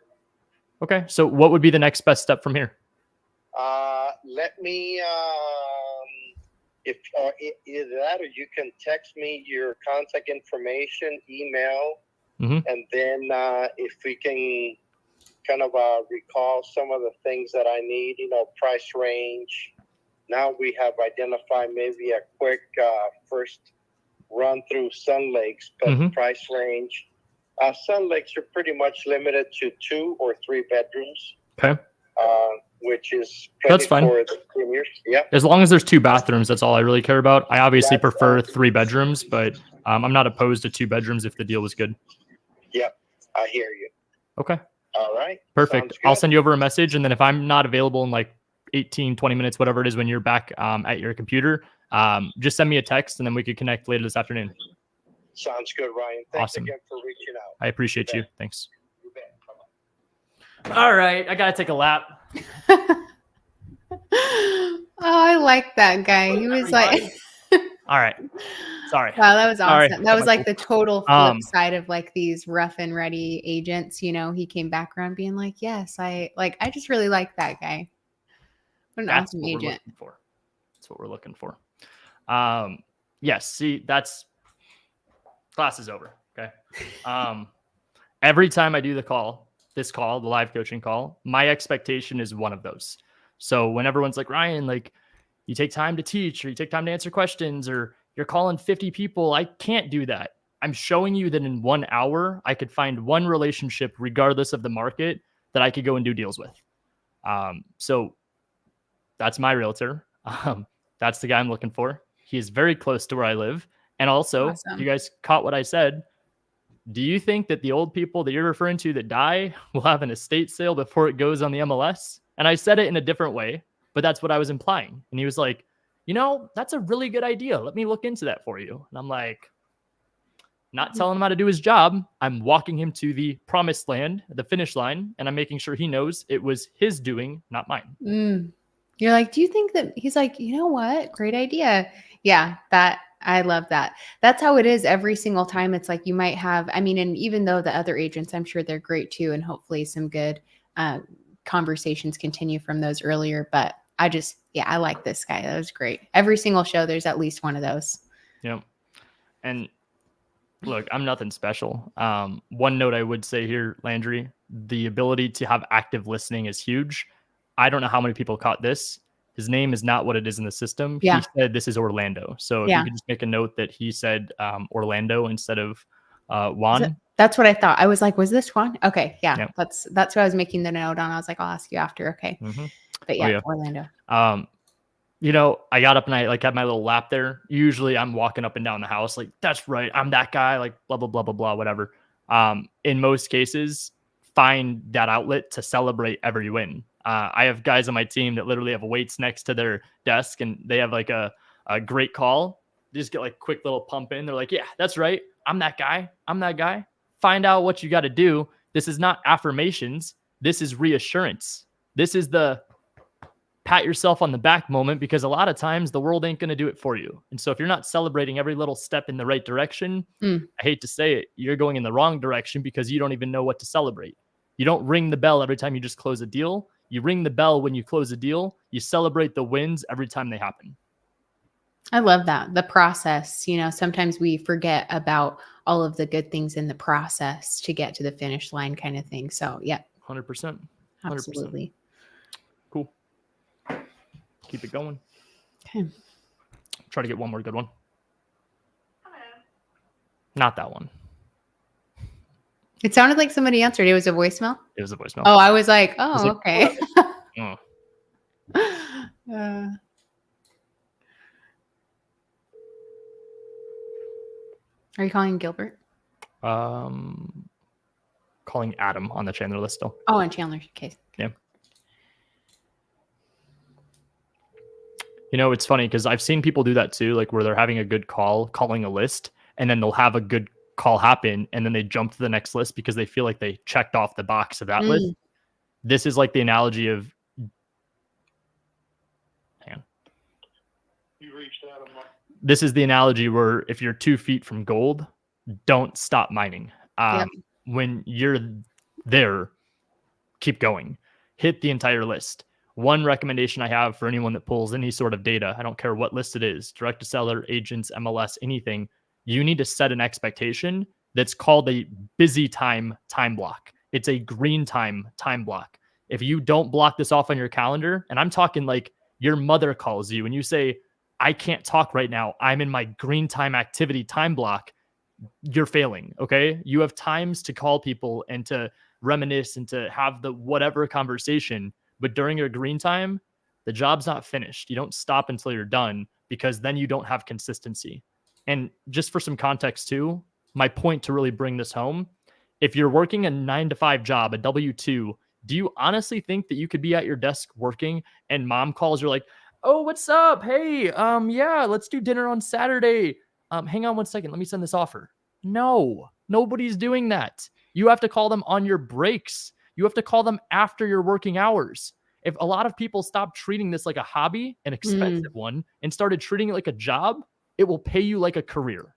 Okay. So what would be the next best step from here? Let me, if either that or you can text me your contact information, email, and then if we can kind of recall some of the things that I need, price range. Now we have identified maybe a quick first run through Sun Lakes, but price range. Sun Lakes are pretty much limited to 2 or 3 bedrooms. Okay. Which is That's fine. for the seniors. Yep. As long as there's 2 bathrooms, that's all I really care about. I obviously prefer 3 bedrooms, but I'm not opposed to 2 bedrooms if the deal was good. Yep. I hear you. Okay. All right. Perfect. I'll send you over a message. And then if I'm not available in like 18, 20 minutes, whatever it is, when you're back at your computer, just send me a text and then we could connect later this afternoon. Sounds good, Ryan. Thanks Awesome. again for reaching out. I appreciate you. Thanks. You bet. Bye-bye. All right. I got to take a lap. Oh, I like that guy. He was like, all right. Sorry. wow, that was awesome. Sorry. That was like the total flip side of like these rough and ready agents. He came back around being like, yes, I just really like that guy. What an That's awesome what agent. That's what we're looking for. Yes. See, class is over. Okay. Every time I do the live coaching call, my expectation is one of those. So when everyone's like, Ryan, like you take time to teach or you take time to answer questions or you're calling 50 people, I can't do that. I'm showing you that in 1 hour, I could find one relationship regardless of the market that I could go and do deals with. So that's my realtor. That's the guy I'm looking for. He is very close to where I live. And also, Awesome. You guys caught what I said. Do you think that the old people that you're referring to that die will have an estate sale before it goes on the MLS? And I said it in a different way, but that's what I was implying. And he was like, that's a really good idea. Let me look into that for you. And I'm like, not telling him how to do his job. I'm walking him to the promised land, the finish line, and I'm making sure he knows it was his doing, not mine. You're like, do you think that he's like, you know what? Great idea. Yeah, I love that. That's how it is every single time. It's like you might have, and even though the other agents, I'm sure they're great too. And hopefully some good conversations continue from those earlier. But I like this guy. That was great. Every single show, there's at least one of those. Yep. And look, I'm nothing special. One note I would say here, Landry, the ability to have active listening is huge. I don't know how many people caught this. His name is not what it is in the system. Yeah. He said this is Orlando. So if you could just make a note that he said Orlando instead of Juan. That's what I thought. I was like, was this Juan? Okay. Yeah. Yep. That's what I was making the note on. I was like, I'll ask you after. Okay. But yeah, Orlando. I got up and I had my little lap there. Usually I'm walking up and down the house. Like, that's right. I'm that guy. Like blah, blah, blah, blah, blah, whatever. In most cases, find that outlet to celebrate every win. I have guys on my team that literally have weights next to their desk and they have like a great call. They just get like quick little pump in. They're like, yeah, that's right. I'm that guy. find out what you got to do. This is not affirmations. This is reassurance. This is the pat yourself on the back moment, because a lot of times the world ain't going to do it for you. And so if you're not celebrating every little step in the right direction, I hate to say it, you're going in the wrong direction because you don't even know what to celebrate. You don't ring the bell every time you just close a deal. You ring the bell when you close a deal. You celebrate the wins every time they happen. I love that. The process, you know, sometimes we forget about all of the good things in the process to get to the finish line kind of thing. So yeah, 100%. absolutely. Cool. Keep it going. Okay. Try to get one more good one. Hello. Not that one. It sounded like somebody answered. It was a voicemail. It was a voicemail. Oh, I was like, oh, was like, okay. Oh. Are you calling Gilbert? Calling Adam on the Chandler list still. Oh, and Chandler's case. Yeah. You know, it's funny because I've seen people do that too, like where they're having a good call, calling a list, and then they'll have a good call happen, and then they jump to the next list because they feel like they checked off the box of that list. This is like the analogy of, hang on. You reached out. This is the analogy where if you're 2 feet from gold, don't stop mining. When you're there, keep going. Hit the entire list. One recommendation I have for anyone that pulls any sort of data, I don't care what list it is, direct to seller, agents, MLS, anything, you need to set an expectation that's called a busy time block. It's a green time block. If you don't block this off on your calendar, and I'm talking like your mother calls you and you say, I can't talk right now, I'm in my green time activity time block, you're failing. Okay. You have times to call people and to reminisce and to have the whatever conversation, but during your green time, the job's not finished. You don't stop until you're done, because then you don't have consistency. And just for some context too, my point to really bring this home, if you're working a 9-to-5 job, a W-2, do you honestly think that you could be at your desk working and mom calls, you're like, oh, what's up? Hey, yeah, let's do dinner on Saturday. Hang on one second. Let me send this offer. No, nobody's doing that. You have to call them on your breaks. You have to call them after your working hours. If a lot of people stop treating this like a hobby, an expensive one, and started treating it like a job, it will pay you like a career.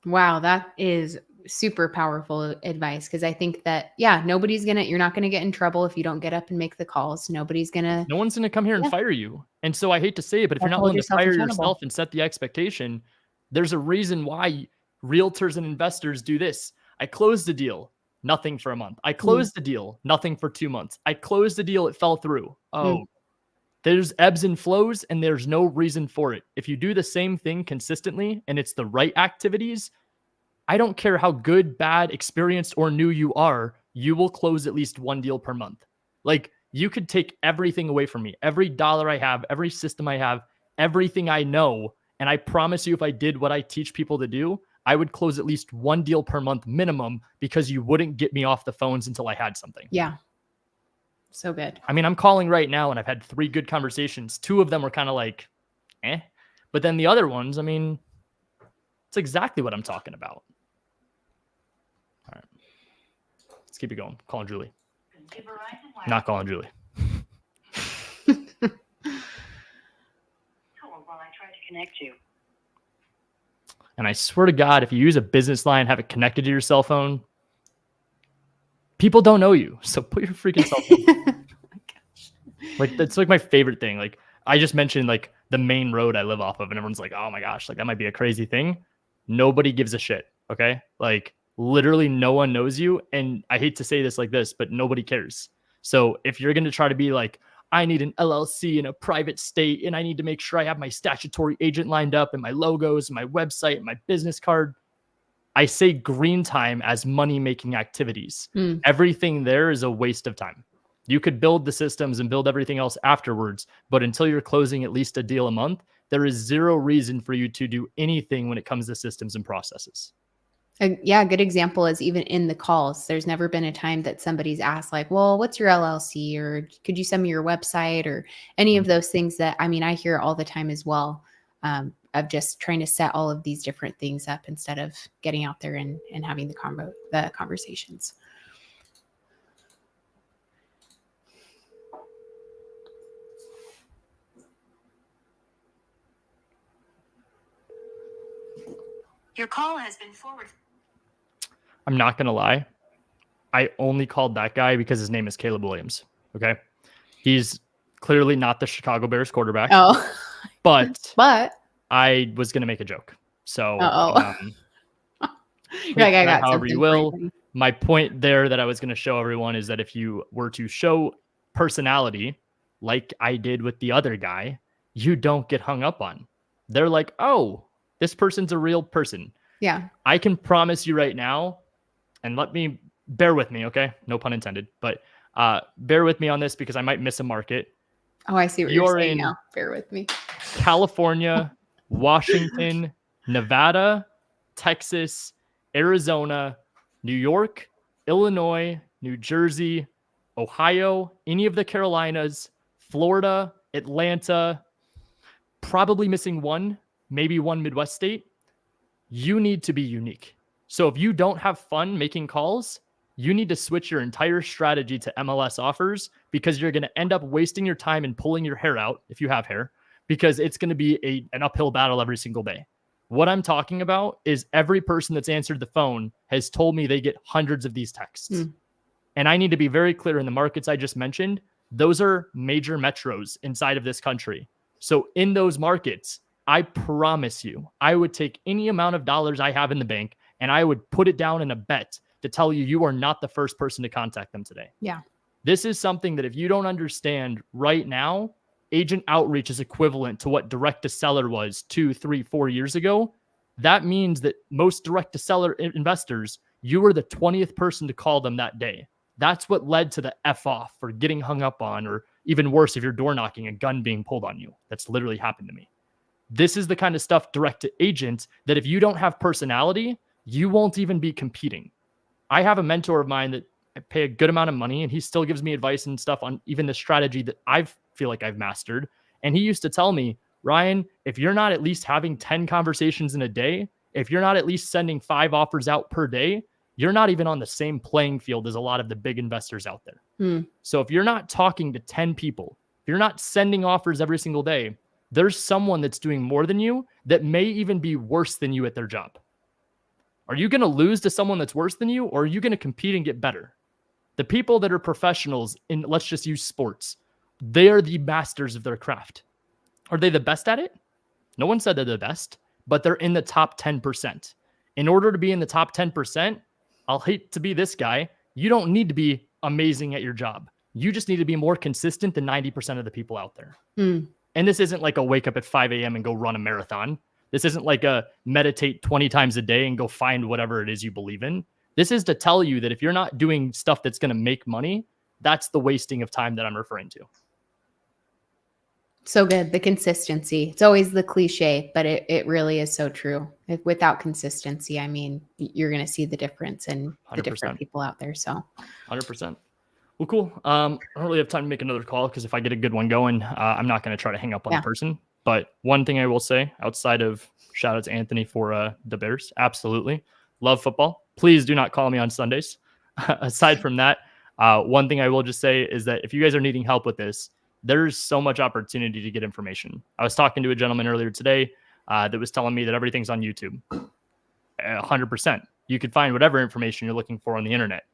Wow, that is super powerful advice, because I think that, yeah, you're not going to get in trouble if you don't get up and make the calls. No one's going to come here and fire you. And so I hate to say it, but if you're not willing to fire yourself and set the expectation, there's a reason why realtors and investors do this. I closed a deal, nothing for a month. I closed a deal, nothing for 2 months. I closed a deal, it fell through. There's ebbs and flows, and there's no reason for it. If you do the same thing consistently and it's the right activities, I don't care how good, bad, experienced, or new you are, you will close at least one deal per month. Like, you could take everything away from me, every dollar I have, every system I have, everything I know. And I promise you, if I did what I teach people to do, I would close at least one deal per month minimum, because you wouldn't get me off the phones until I had something. Yeah. So good. I mean, I'm calling right now and I've had 3 good conversations. 2 of them were kind of like, but then the other ones, I mean, it's exactly what I'm talking about. All right. Let's keep it going. Calling Julie. Not calling Julie. Hold while I try to connect you. And I swear to God, if you use a business line, have it connected to your cell phone, people don't know you. So put your freaking cell phone. Like, that's like my favorite thing. Like, I just mentioned like the main road I live off of, and everyone's like, oh my gosh, like that might be a crazy thing. Nobody gives a shit. Okay. Like, literally no one knows you. And I hate to say this like this, but nobody cares. So if you're going to try to be like, I need an LLC in a private state, and I need to make sure I have my statutory agent lined up and my logos and my website and my business card, I say green time as money-making activities. Everything there is a waste of time. You could build the systems and build everything else afterwards, but until you're closing at least a deal a month, there is zero reason for you to do anything when it comes to systems and processes. Yeah, a good example is even in the calls. There's never been a time that somebody's asked like, well, what's your LLC? Or could you send me your website? Or any of those things that, I mean, I hear all the time as well. of just trying to set all of these different things up instead of getting out there and having the conversations. Your call has been forwarded. I'm not going to lie. I only called that guy because his name is Caleb Williams. Okay. He's clearly not the Chicago Bears quarterback. Oh, but I was going to make a joke. So, you're like, I got however something you will. My point there that I was going to show everyone is that if you were to show personality like I did with the other guy, you don't get hung up on. They're like, oh, this person's a real person. Yeah. I can promise you right now, and bear with me, okay? No pun intended, but bear with me on this because I might miss a market. Oh, I see what you're saying now. Bear with me. California, Washington, Nevada, Texas, Arizona, New York, Illinois, New Jersey, Ohio, any of the Carolinas, Florida, Atlanta, probably missing one, maybe one Midwest state. You need to be unique. So if you don't have fun making calls, you need to switch your entire strategy to MLS offers, because you're going to end up wasting your time and pulling your hair out if you have hair, because it's going to be an uphill battle every single day. What I'm talking about is every person that's answered the phone has told me they get hundreds of these texts. And I need to be very clear, in the markets I just mentioned, those are major metros inside of this country. So in those markets, I promise you, I would take any amount of dollars I have in the bank and I would put it down in a bet to tell you, you are not the first person to contact them today. Yeah. This is something that if you don't understand right now, agent outreach is equivalent to what direct to seller was 2, 3, 4 years ago. That means that most direct to seller investors, you were the 20th person to call them that day. That's what led to the F off or getting hung up on, or even worse, if you're door knocking, a gun being pulled on you. That's literally happened to me. This is the kind of stuff direct to agent that if you don't have personality, you won't even be competing. I have a mentor of mine that I pay a good amount of money, and he still gives me advice and stuff on even the strategy that I feel like I've mastered. And he used to tell me, Ryan, if you're not at least having 10 conversations in a day, if you're not at least sending 5 offers out per day, you're not even on the same playing field as a lot of the big investors out there. So if you're not talking to 10 people, if you're not sending offers every single day, there's someone that's doing more than you that may even be worse than you at their job. Are you going to lose to someone that's worse than you, or are you going to compete and get better? The people that are professionals in, let's just use sports, they are the masters of their craft. Are they the best at it? No one said they're the best, but they're in the top 10%. In order to be in the top 10%, I'll hate to be this guy, you don't need to be amazing at your job. You just need to be more consistent than 90% of the people out there. And this isn't like a wake up at 5 a.m. and go run a marathon. This isn't like a meditate 20 times a day and go find whatever it is you believe in. This is to tell you that if you're not doing stuff that's going to make money, that's the wasting of time that I'm referring to. So good. The consistency. It's always the cliche, but it really is so true. Without consistency, I mean, you're going to see the difference in the 100%. Different people out there. So 100%. Well, cool. I don't really have time to make another call because if I get a good one going, I'm not going to try to hang up on the person. But one thing I will say, outside of shout out to Anthony for the Bears, absolutely love football. Please do not call me on Sundays. Aside from that, one thing I will just say is that if you guys are needing help with this, there's so much opportunity to get information. I was talking to a gentleman earlier today that was telling me that everything's on YouTube. 100%. You could find whatever information you're looking for on the internet.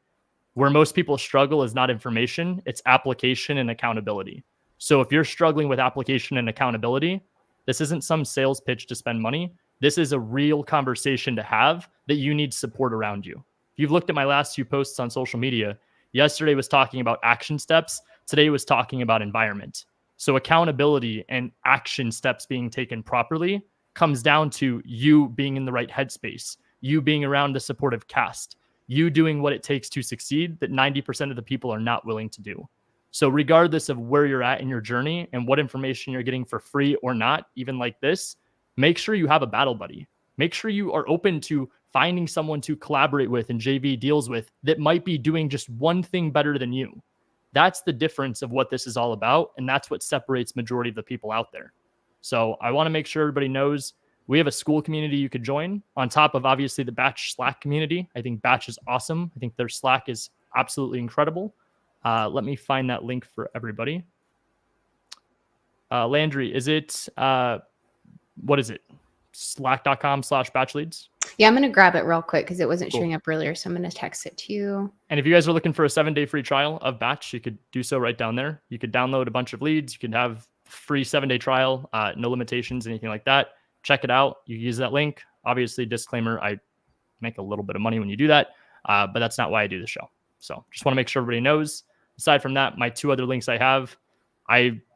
Where most people struggle is not information, it's application and accountability. So if you're struggling with application and accountability, this isn't some sales pitch to spend money. This is a real conversation to have that you need support around you. If you've looked at my last 2 posts on social media, yesterday was talking about action steps. Today was talking about environment. So accountability and action steps being taken properly comes down to you being in the right headspace, you being around the supportive cast, you doing what it takes to succeed that 90% of the people are not willing to do. So regardless of where you're at in your journey and what information you're getting for free or not, even like this, make sure you have a battle buddy. Make sure you are open to finding someone to collaborate with and JV deals with that might be doing just one thing better than you. That's the difference of what this is all about. And that's what separates majority of the people out there. So I want to make sure everybody knows We have a school community you could join on top of obviously the Batch Slack community. I think Batch is awesome. I think their Slack is absolutely incredible. Let me find that link for everybody. Landry, is it, what is it? Slack.com/batchleads? Yeah, I'm going to grab it real quick because it wasn't Cool. showing up earlier. So I'm going to text it to you. And if you guys are looking for a 7-day free trial of Batch, you could do so right down there. You could download a bunch of leads. You could have free 7-day trial, no limitations, anything like that. Check it out. You use that link. Obviously, disclaimer, I make a little bit of money when you do that, but that's not why I do the show. So just want to make sure everybody knows. Aside from that, my 2 other links I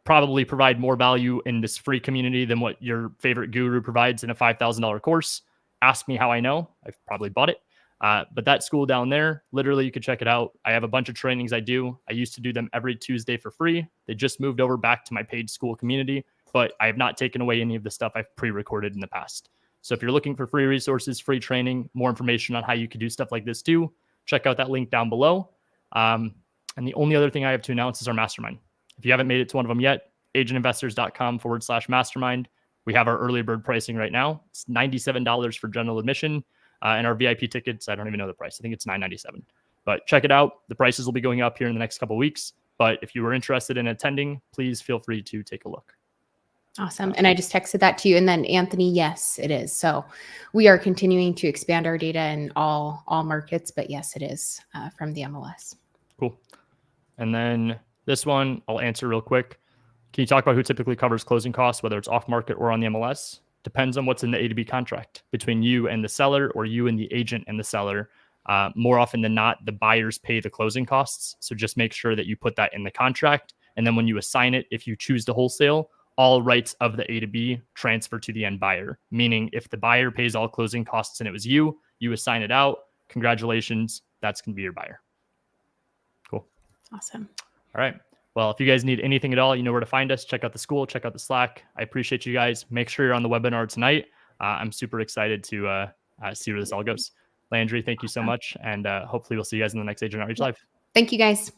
probably provide more value in this free community than what your favorite guru provides in a $5,000 course. Ask me how I know. I've probably bought it. But that school down there, literally, you could check it out. I have a bunch of trainings I do. I used to do them every Tuesday for free. They just moved over back to my paid school community, but I have not taken away any of the stuff I've pre-recorded in the past. So if you're looking for free resources, free training, more information on how you could do stuff like this too, check out that link down below. And the only other thing I have to announce is our mastermind. If you haven't made it to one of them yet, agentinvestors.com/mastermind. We have our early bird pricing right now. It's $97 for general admission. And our VIP tickets, I don't even know the price. I think it's $9.97. But check it out. The prices will be going up here in the next couple of weeks. But if you were interested in attending, please feel free to take a look. Awesome. And I just texted that to you. And then Anthony, yes, it is. So we are continuing to expand our data in all markets. But yes, it is from the MLS. Cool. And then this one, I'll answer real quick. Can you talk about who typically covers closing costs, whether it's off market or on the MLS? Depends on what's in the A to B contract between you and the seller or you and the agent and the seller. More often than not, the buyers pay the closing costs. So just make sure that you put that in the contract. And then when you assign it, if you choose to wholesale, all rights of the A to B transfer to the end buyer. Meaning if the buyer pays all closing costs and it was you assign it out. Congratulations. That's going to be your buyer. Cool. Awesome. All right. Well, if you guys need anything at all, you know where to find us. Check out the school, check out the Slack. I appreciate you guys. Make sure you're on the webinar tonight. I'm super excited to see where this all goes. Landry, thank you so much. And hopefully we'll see you guys in the next Agent Outreach Live. Thank you, guys.